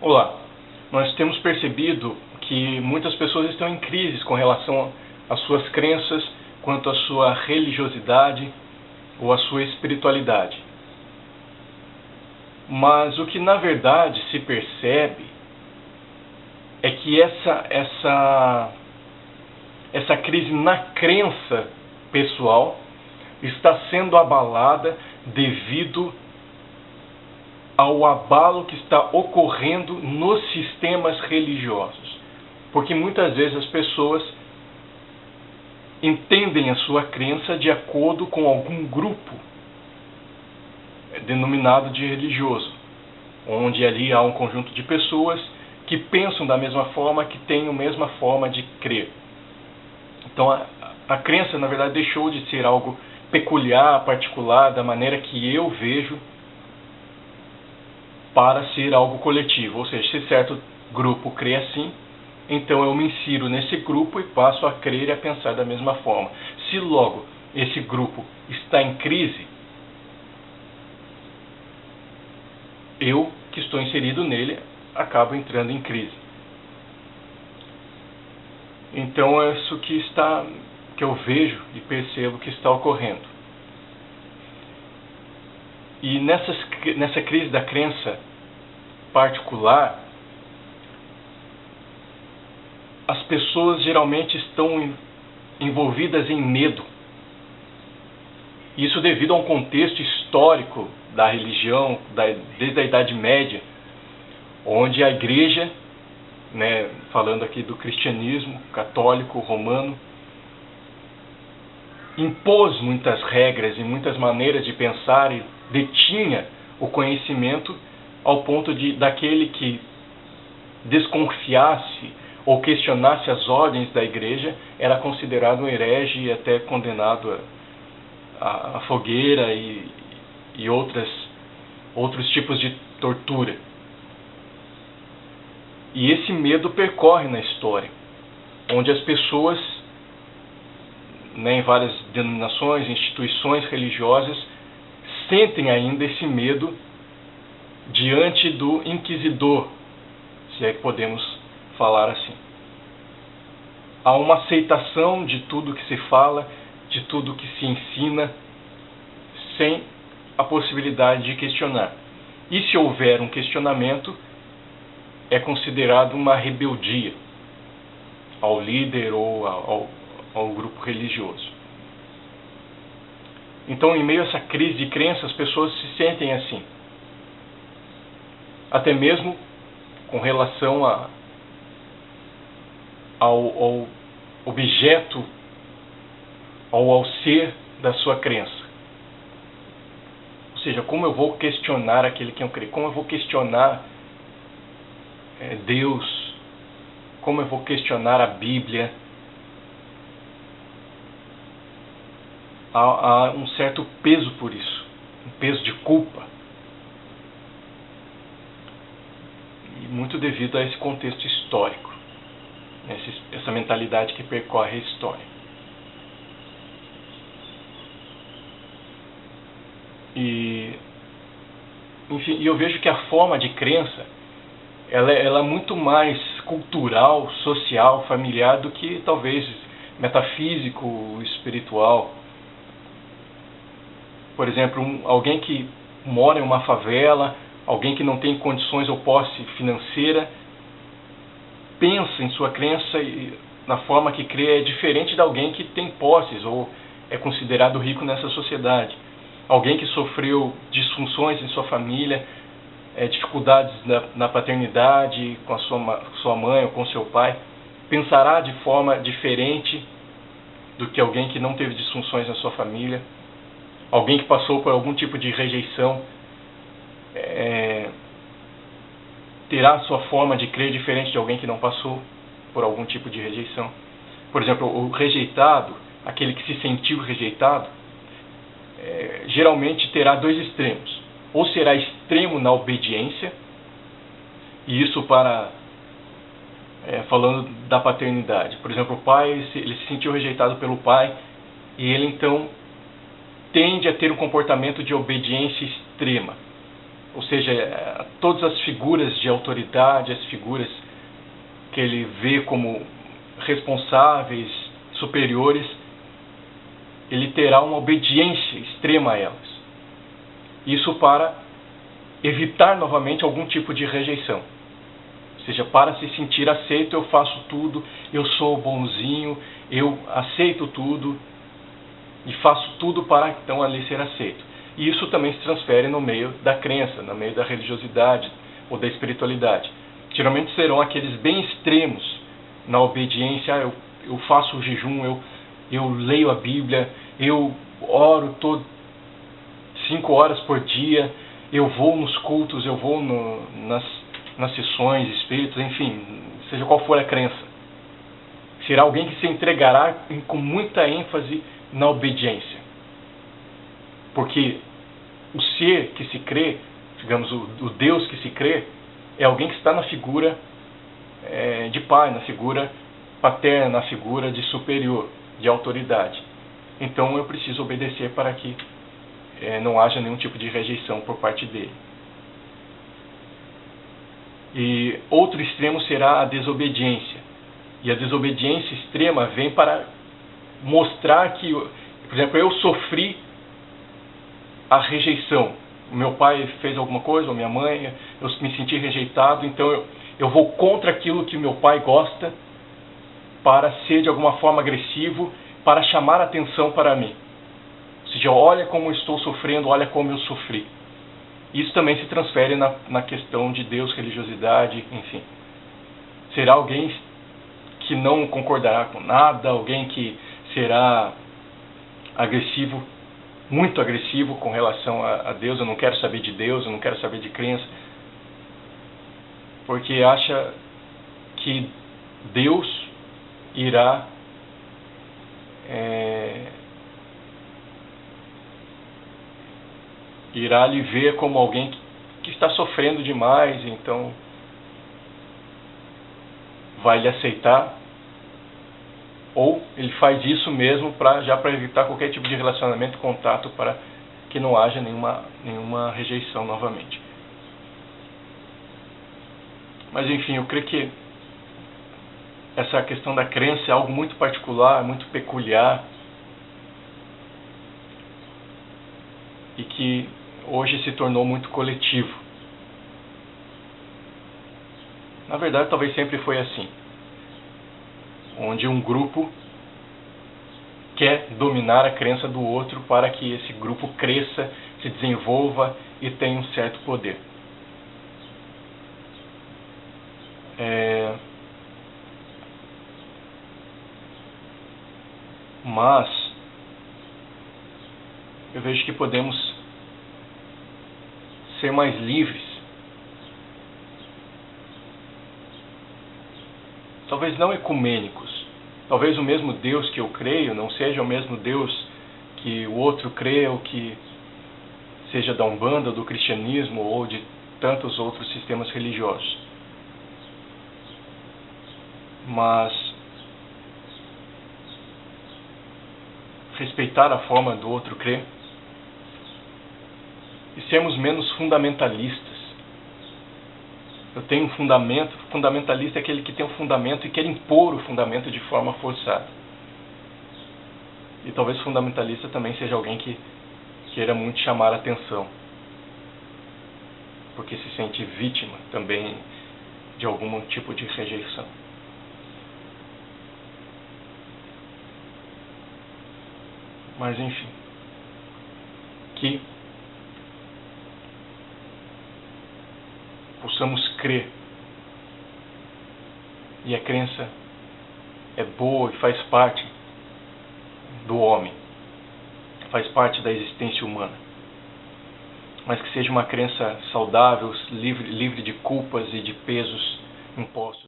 Olá, nós temos percebido que muitas pessoas estão em crise com relação às suas crenças, quanto à sua religiosidade ou à sua espiritualidade. Mas o que na verdade se percebe é que essa crise na crença pessoal está sendo abalada devido ao abalo que está ocorrendo nos sistemas religiosos. Porque muitas vezes as pessoas entendem a sua crença de acordo com algum grupo denominado de religioso, onde ali há um conjunto de pessoas que pensam da mesma forma, que têm a mesma forma de crer. Então a crença, na verdade, deixou de ser algo peculiar, particular, da maneira que eu vejo, para ser algo coletivo. Ou seja, se certo grupo crê assim, então eu me insiro nesse grupo e passo a crer e a pensar da mesma forma. Se logo esse grupo está em crise, eu, que estou inserido nele, acabo entrando em crise. Então é isso que eu vejo e percebo que está ocorrendo. E nessa crise da crença particular, as pessoas geralmente estão envolvidas em medo. Isso devido a um contexto histórico da religião, desde a Idade Média, onde a igreja, falando aqui do cristianismo católico romano, impôs muitas regras e muitas maneiras de pensar e detinha o conhecimento ao ponto daquele que desconfiasse ou questionasse as ordens da igreja era considerado um herege e até condenado à fogueira e outros tipos de tortura. E esse medo percorre na história, onde as pessoas, em várias denominações, instituições religiosas, sentem ainda esse medo diante do inquisidor, se é que podemos falar assim. Há uma aceitação de tudo que se fala, de tudo que se ensina, sem a possibilidade de questionar. E se houver um questionamento, é considerado uma rebeldia ao líder ou ao grupo religioso. Então, em meio a essa crise de crença, as pessoas se sentem assim. Até mesmo com relação ao objeto, ao ser da sua crença. Ou seja, como eu vou questionar aquele que eu creio? Como eu vou questionar Deus? Como eu vou questionar a Bíblia? Há um certo peso por isso, um peso de culpa. E muito devido a esse contexto histórico, essa mentalidade que percorre a história. Enfim, eu vejo que a forma de crença ela é muito mais cultural, social, familiar do que talvez metafísico, espiritual. Por exemplo, alguém que mora em uma favela, alguém que não tem condições ou posse financeira, pensa em sua crença e na forma que crê é diferente de alguém que tem posses ou é considerado rico nessa sociedade. Alguém que sofreu disfunções em sua família, dificuldades na paternidade, com a sua mãe ou com seu pai, pensará de forma diferente do que alguém que não teve disfunções na sua família. Alguém que passou por algum tipo de rejeição terá sua forma de crer diferente de alguém que não passou por algum tipo de rejeição. Por exemplo, o rejeitado, aquele que se sentiu rejeitado, geralmente terá dois extremos. Ou será extremo na obediência, e isso falando da paternidade. Por exemplo, o pai ele se sentiu rejeitado pelo pai, e ele então tende a ter um comportamento de obediência extrema. ou seja, todas as figuras de autoridade, as figuras que ele vê como responsáveis, superiores, ele terá uma obediência extrema a elas. Isso para evitar novamente algum tipo de rejeição. Ou seja, para se sentir aceito, eu faço tudo, eu sou bonzinho, eu aceito tudo e faço tudo para então ali ser aceito. E isso também se transfere no meio da crença, no meio da religiosidade ou da espiritualidade. Geralmente serão aqueles bem extremos na obediência. Eu faço o jejum, eu leio a Bíblia, eu oro 5 horas por dia, eu vou nos cultos, eu vou nas sessões espíritas, enfim, seja qual for a crença. Será alguém que se entregará com muita ênfase na obediência. Porque o ser que se crê, digamos, o Deus que se crê, é alguém que está na figura de pai, na figura paterna, na figura de superior, de autoridade. Então eu preciso obedecer para que não haja nenhum tipo de rejeição por parte dele. E outro extremo será a desobediência. E a desobediência extrema vem para mostrar que, por exemplo, eu sofri a rejeição. O meu pai fez alguma coisa, ou minha mãe, eu me senti rejeitado, então eu vou contra aquilo que meu pai gosta para ser de alguma forma agressivo, para chamar a atenção para mim. Ou seja, olha como eu estou sofrendo, olha como eu sofri. Isso também se transfere na questão de Deus, religiosidade, enfim. Será alguém que não concordará com nada, alguém que será agressivo, muito agressivo com relação a Deus. Eu não quero saber de Deus, eu não quero saber de crença, porque acha que Deus irá lhe ver como alguém que está sofrendo demais, então vai lhe aceitar, ou ele faz isso mesmo já para evitar qualquer tipo de relacionamento, contato, para que não haja nenhuma rejeição novamente. Mas enfim, eu creio que essa questão da crença é algo muito particular, muito peculiar, e que hoje se tornou muito coletivo. Na verdade, talvez sempre foi assim, onde um grupo quer dominar a crença do outro para que esse grupo cresça, se desenvolva e tenha um certo poder. Mas eu vejo que podemos ser mais livres. Talvez não ecumênicos. Talvez o mesmo Deus que eu creio não seja o mesmo Deus que o outro crê, ou que seja da Umbanda, do cristianismo ou de tantos outros sistemas religiosos. Mas respeitar a forma do outro crer e sermos menos fundamentalistas. Eu tenho um fundamento. Fundamentalista é aquele que tem um fundamento e quer impor o fundamento de forma forçada. E talvez fundamentalista também seja alguém que queira muito chamar a atenção, porque se sente vítima também de algum tipo de rejeição. Mas enfim, que possamos crer, e a crença é boa e faz parte do homem, faz parte da existência humana, mas que seja uma crença saudável, livre de culpas e de pesos impostos.